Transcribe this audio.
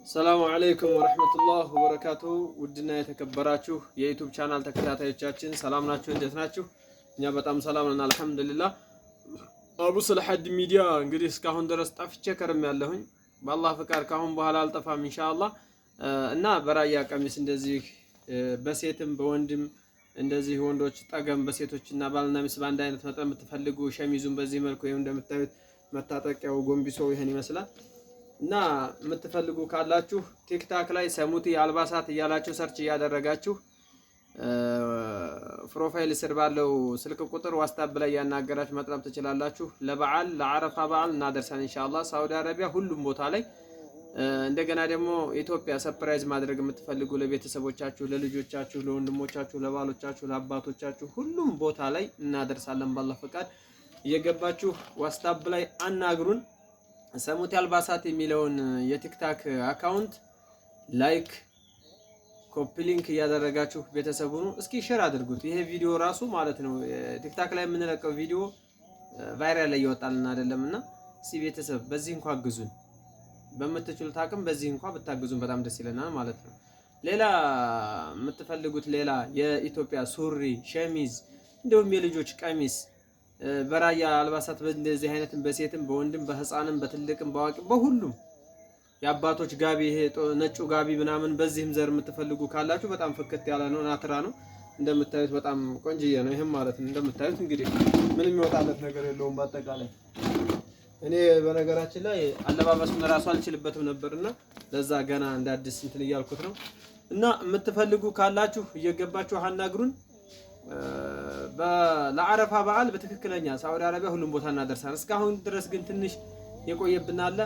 ሰላሙ አለይኩም ወራህመቱላህ ወበረካቱ። ውድና የተከበራችሁ የዩቲዩብ ቻናል ተከታታዮቻችን ሰላም ናችሁ? እንዴት ናችሁ? እኛ በጣም ሰላም ነን አልሐምዱሊላህ። አቡ ሰልሐድ ሚዲያ እንግዲህ እስካሁን ድረስ ጠፍቼ ከርም ያለሁኝ በአላህ ፍቃድ ካሁን በኋላ አልጠፋም ኢንሻአላህ። እና በራያ ቀሚስ እንደዚህ በሴትም በወንድም እንደዚህ ወንዶች ጠገም በሴቶችና ባልና ሚስት በአንድ አይነት መጠን የምትፈልጉ ሸሚዙን በዚህ መልኩ ይሄው እንደምታዩት መታጠቂያው ጎንቢሶ ይሄን ይመስላል። እና የምትፈልጉ ካላችሁ ቲክታክ ላይ ሰሙቲ አልባሳት እያላችሁ ሰርች እያደረጋችሁ ፕሮፋይል ስር ባለው ስልክ ቁጥር ዋትስአፕ ላይ ያናገራችሁ መጥራት ትችላላችሁ። ለበዓል ለአረፋ በዓል እናደርሳለን ኢንሻአላህ ሳውዲ አረቢያ ሁሉም ቦታ ላይ። እንደገና ደግሞ ኢትዮጵያ ሰርፕራይዝ ማድረግ የምትፈልጉ ለቤተሰቦቻችሁ፣ ለልጆቻችሁ፣ ለወንድሞቻችሁ፣ ለባሎቻችሁ፣ ለአባቶቻችሁ ሁሉም ቦታ ላይ እናደርሳለን ባላህ ፈቃድ። እየገባችሁ ዋትስአፕ ላይ አናግሩን። ሰሙቲ አልባሳት የሚለውን የቲክታክ አካውንት ላይክ ኮፒ ሊንክ እያደረጋችሁ ቤተሰቡን እስኪ ሼር አድርጉት። ይሄ ቪዲዮ ራሱ ማለት ነው ቲክታክ ላይ የምንለቀው ቪዲዮ ቫይራል ላይ ይወጣልና አይደለምና እስኪ ቤተሰብ በዚህ እንኳን አግዙን፣ በምትችሉት አቅም በዚህ እንኳን ብታግዙን በጣም ደስ ይለናል ማለት ነው። ሌላ የምትፈልጉት ሌላ የኢትዮጵያ ሱሪ፣ ሸሚዝ እንደውም የልጆች ቀሚስ በራያ አልባሳት በእንደዚህ አይነትም በሴትም በወንድም በህፃንም በትልቅም በአዋቂም በሁሉም የአባቶች ጋቢ ይሄ ነጩ ጋቢ ምናምን በዚህም ዘር የምትፈልጉ ካላችሁ በጣም ፍክት ያለ ነው፣ ናትራ ነው። እንደምታዩት በጣም ቆንጅዬ ነው ይሄም ማለት ነው። እንደምታዩት እንግዲህ ምንም የሚወጣለት ነገር የለውም በአጠቃላይ። እኔ በነገራችን ላይ አለባበሱን ራሱ አልችልበትም ነበርና ለዛ ገና እንደ አዲስ እንትን እያልኩት ነው። እና የምትፈልጉ ካላችሁ እየገባችሁ አናግሩን። ለአረፋ በዓል በትክክለኛ ሳውዲ አረቢያ ሁሉም ቦታ እናደርሳለን። እስካሁን ድረስ ግን ትንሽ የቆየብን አለ።